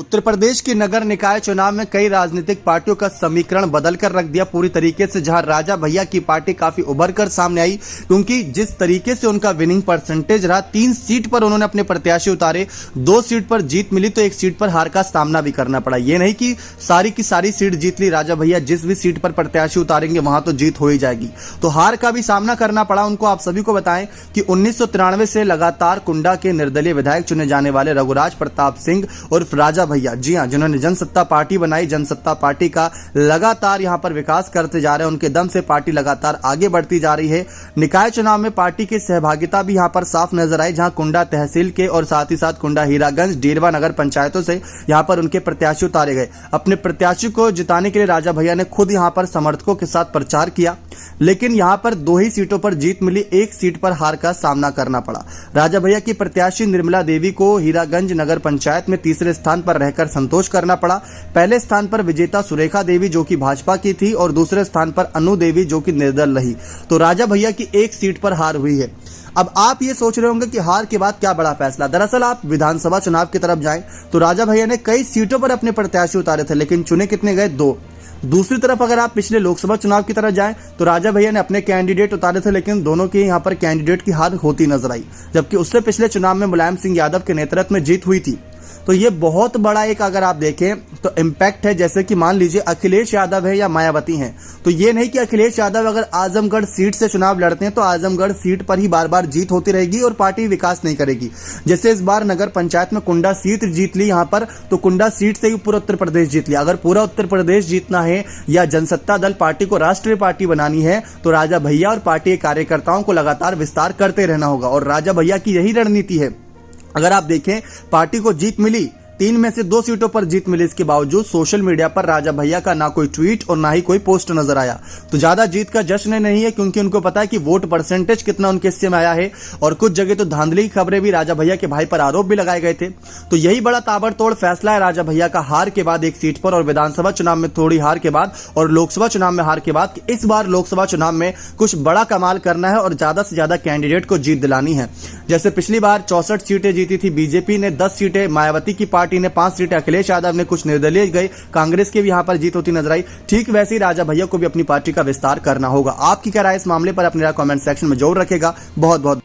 उत्तर प्रदेश के नगर निकाय चुनाव में कई राजनीतिक पार्टियों का समीकरण बदल कर रख दिया पूरी तरीके से। जहां राजा भैया की पार्टी काफी उभर कर सामने आई, क्योंकि जिस तरीके से उनका विनिंग परसेंटेज रहा, 3 सीट पर उन्होंने अपने प्रत्याशी उतारे, 2 सीट पर जीत मिली तो 1 सीट पर हार का सामना भी करना पड़ा। ये नहीं कि सारी की सारी सीट जीत ली राजा भैया, जिस भी सीट पर प्रत्याशी उतारेंगे वहां तो जीत हो ही जाएगी, तो हार का भी सामना करना पड़ा उनको। आप सभी को बताएं कि 1993 से लगातार कुंडा के निर्दलीय विधायक चुने जाने वाले रघुराज प्रताप सिंह उर्फ राजा भैया, जी हां, जिन्होंने जनसत्ता पार्टी बनाई, जनसत्ता पार्टी का लगातार यहां पर विकास करते जा रहे हैं, उनके दम से पार्टी लगातार आगे बढ़ती जा रही है। निकाय चुनाव में पार्टी की सहभागिता भी यहां पर साफ नजर आई, जहां कुंडा तहसील के और साथ ही साथ कुंडा हीरागंज डेरवा नगर पंचायतों से यहां पर उनके प्रत्याशी उतारे गए। अपने प्रत्याशी को जिताने के लिए राजा भैया ने खुद यहां पर समर्थकों के साथ प्रचार किया, लेकिन यहां पर 2 ही सीटों पर जीत मिली, 1 सीट पर हार का सामना करना पड़ा। राजा भैया की प्रत्याशी निर्मला देवी को हीरागंज नगर पंचायत में तीसरे स्थान पर रहकर संतोष करना पड़ा। पहले स्थान पर विजेता सुरेखा देवी जो कि भाजपा की थी और दूसरे स्थान पर अनु देवी जो कि निर्दल रही। तो राजा भैया की 1 सीट पर हार हुई है। अब आप ये सोच रहे होंगे कि हार के बाद क्या बड़ा फैसला। दरअसल आप विधानसभा चुनाव की तरफ जाएं तो राजा भैया ने कई सीटों पर अपने प्रत्याशी उतारे थे, लेकिन चुने कितने गए? 2। दूसरी तरफ अगर आप पिछले लोकसभा चुनाव की तरफ जाएं तो राजा भैया ने अपने कैंडिडेट उतारे थे, लेकिन दोनों के यहां पर कैंडिडेट की हार होती नजर आई, जबकि उससे पिछले चुनाव में मुलायम सिंह यादव के नेतृत्व में जीत हुई थी। तो ये बहुत बड़ा एक अगर आप देखें तो इम्पैक्ट है। जैसे कि मान लीजिए अखिलेश यादव है या मायावती हैं, तो ये नहीं कि अखिलेश यादव अगर आजमगढ़ सीट से चुनाव लड़ते हैं तो आजमगढ़ सीट पर ही बार बार जीत होती रहेगी और पार्टी विकास नहीं करेगी। जैसे इस बार नगर पंचायत में कुंडा सीट जीत ली यहां पर, तो कुंडा सीट से ही पूरा उत्तर प्रदेश जीत लिया। अगर पूरा उत्तर प्रदेश जीतना है या जनसत्ता दल पार्टी को राष्ट्रीय पार्टी बनानी है तो राजा भैया और पार्टी के कार्यकर्ताओं को लगातार विस्तार करते रहना होगा, और राजा भैया की यही रणनीति है। अगर आप देखें, पार्टी को जीत मिली, 3 में से 2 सीटों पर जीत मिली, इसके बावजूद सोशल मीडिया पर राजा भैया का ना कोई ट्वीट और ना ही कोई पोस्ट नजर आया। तो ज्यादा जीत का जश्न नहीं है, क्योंकि उनको पता है कि वोट परसेंटेज कितना उनके हिस्से में आया है, और कुछ जगह तो धांधली की खबरें भी राजा भैया के भाई पर आरोप भी लगाए गए थे। तो यही बड़ा ताबड़तोड़ फैसला है राजा भैया का हार के बाद 1 सीट पर, और विधानसभा चुनाव में थोड़ी हार के बाद और लोकसभा चुनाव में हार के बाद, कि इस बार लोकसभा चुनाव में कुछ बड़ा कमाल करना है और ज्यादा से ज्यादा कैंडिडेट को जीत दिलानी है। जैसे पिछली बार 64 सीटें जीती थी बीजेपी ने, 10 सीटें मायावती की पार्टी ने, 5 सीटें अखिलेश यादव ने, कुछ निर्दलीय गए, कांग्रेस के भी यहां पर जीत होती नजर आई। ठीक वैसे ही राजा भैया को भी अपनी पार्टी का विस्तार करना होगा। आपकी क्या राय इस मामले पर अपनी राय कमेंट सेक्शन में जरूर रखेगा। बहुत बहुत